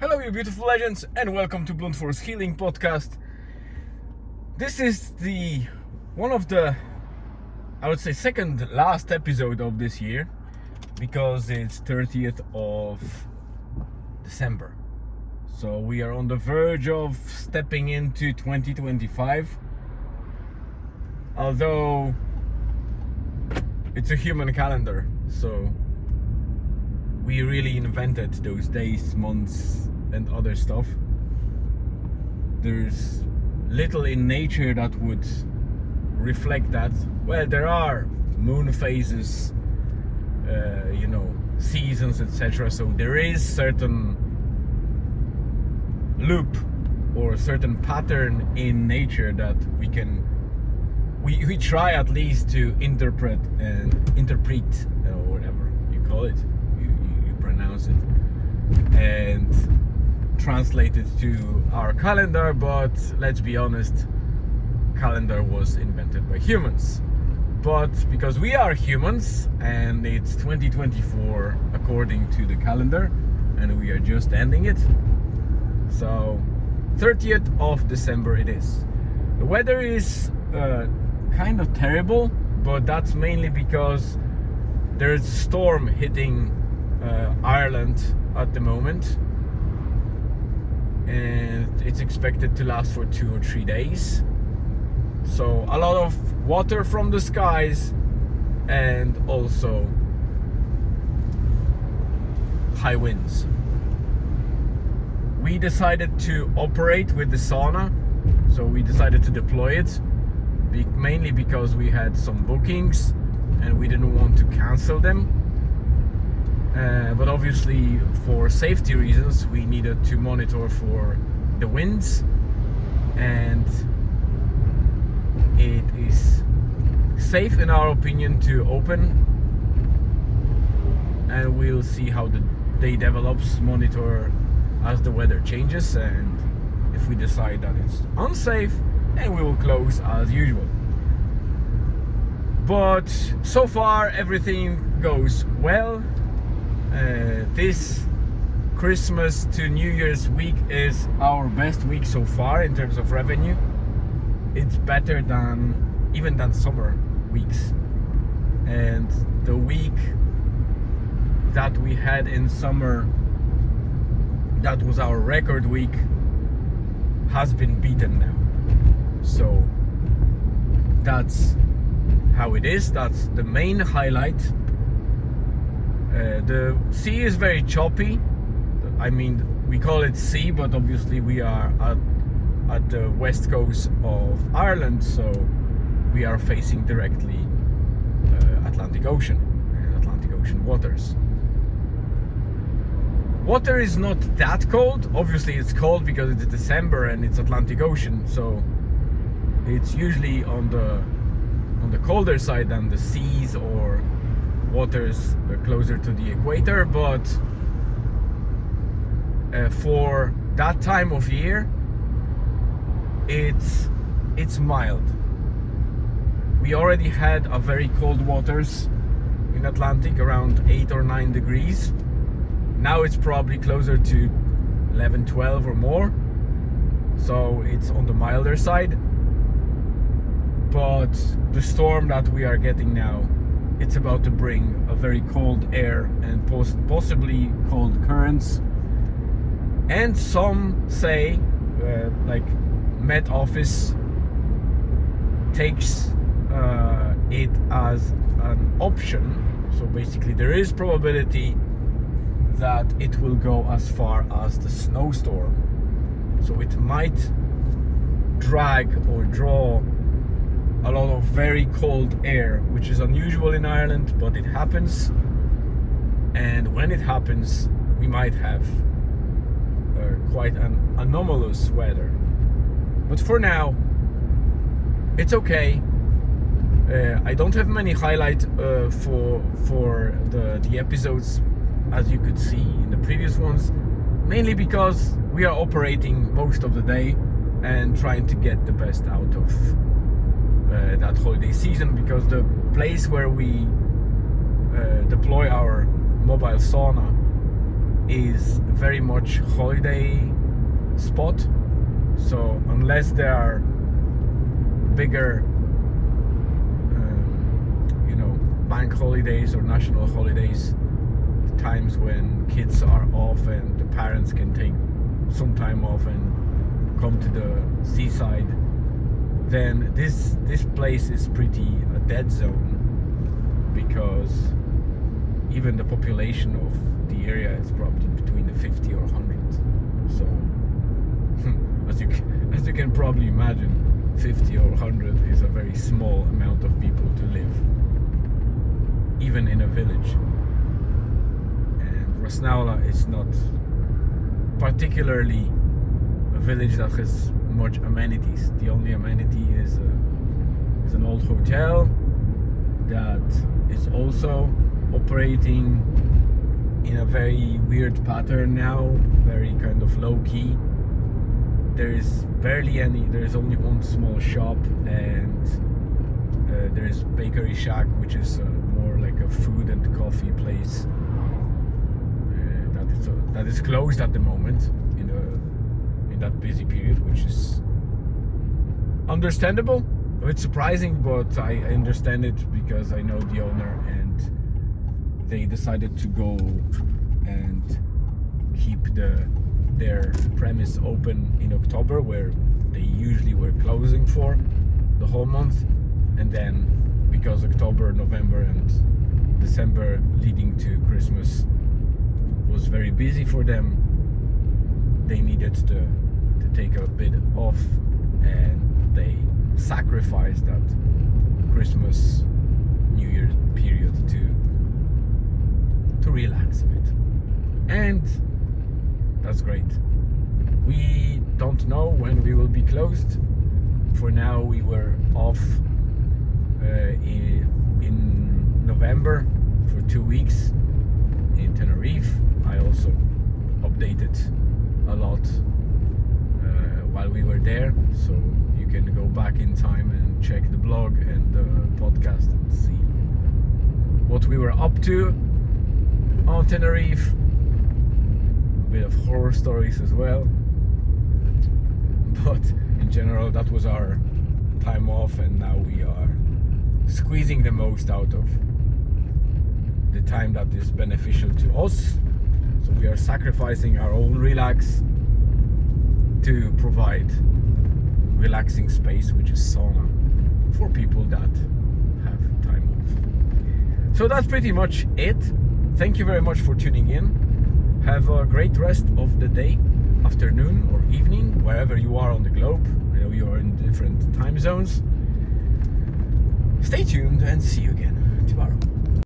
Hello, you beautiful legends, and welcome to Blunt Force Healing Podcast. This is one of the, I would say, second last episode of this year, because it's 30th of December. So we are on the verge of stepping into 2025. Although it's a human calendar, so we really invented those days, months, and other stuff. There's little in nature that would reflect that. Well, there are moon phases, seasons, etc. So there is certain loop or certain pattern in nature that we try at least to interpret or whatever you call it. You pronounce it and translate it to our calendar, but let's be honest, calendar was invented by humans. But because we are humans and it's 2024 according to the calendar and we are just ending it, so 30th of December it is. The weather is kind of terrible, but that's mainly because there's a storm hitting Ireland at the moment, and it's expected to last for 2 or 3 days. So a lot of water from the skies and also high winds. We decided to operate with the sauna, so we decided to deploy it mainly because we had some bookings and we didn't want to cancel them. But obviously, for safety reasons, we needed to monitor for the winds, and it is safe in our opinion to open, and we'll see how the day develops, monitor as the weather changes, and if we decide that it's unsafe, then we will close as usual. But so far everything goes well. This Christmas to New Year's week is our best week so far in terms of revenue. It's better than summer weeks, and the week that we had in summer, that was our record week, has been beaten now. So that's how it is. That's the main highlight. The sea is very choppy. I mean, we call it sea, but obviously we are at the west coast of Ireland, so we are facing directly Atlantic Ocean and Atlantic Ocean waters. Water is not that cold. Obviously it's cold because it's December and it's Atlantic Ocean, so it's usually on the colder side than the seas or waters closer to the equator. But for that time of year, it's mild. We already had a very cold waters in Atlantic, around 8 or 9 degrees. Now it's probably closer to 11, 12 or more, so it's on the milder side. But the storm that we are getting now, it's about to bring a very cold air and possibly cold currents. And some say, like Met Office takes it as an option. So basically there is probability that it will go as far as the snowstorm. So it might drag or draw a lot of very cold air, which is unusual in Ireland, but it happens. And when it happens, we might have quite an anomalous weather. But for now, it's okay. I don't have many highlights for the episodes, as you could see in the previous ones, mainly because we are operating most of the day and trying to get the best out of that holiday season, because the place where we deploy our mobile sauna is very much holiday spot. So unless there are bigger bank holidays or national holidays, times when kids are off and the parents can take some time off and come to the seaside, then this place is pretty a dead zone, because even the population of the area is probably between the 50 or 100. So as you can probably imagine, 50 or 100 is a very small amount of people to live, even in a village. And Rasnaula is not particularly a village that has much amenities. The only amenity is an old hotel that is also operating in a very weird pattern now, very kind of low-key. There is only one small shop, and there is Bakery Shack, which is more like a food and coffee place that is closed at the moment in that busy period, which is understandable. It's surprising, but I understand it because I know the owner, and they decided to go and keep their premise open in October, where they usually were closing for the whole month. And then because October, November and December leading to Christmas was very busy for them, they needed to take a bit off, and they sacrificed that Christmas, New Year's period to relax a bit. And that's great. We don't know when we will be closed. For now, we were off in November for 2 weeks in Tenerife. I also updated a lot while we were there, so you can go back in time and check the blog and the podcast and see what we were up to on Tenerife. A bit of horror stories as well, but in general that was our time off, and now we are squeezing the most out of the time that is beneficial to us. So we are sacrificing our own relax to provide relaxing space, which is sauna, for people that have time off. So that's pretty much it. Thank you very much for tuning in. Have a great rest of the day, afternoon or evening, wherever you are on the globe. I know you are in different time zones. Stay tuned and see you again tomorrow.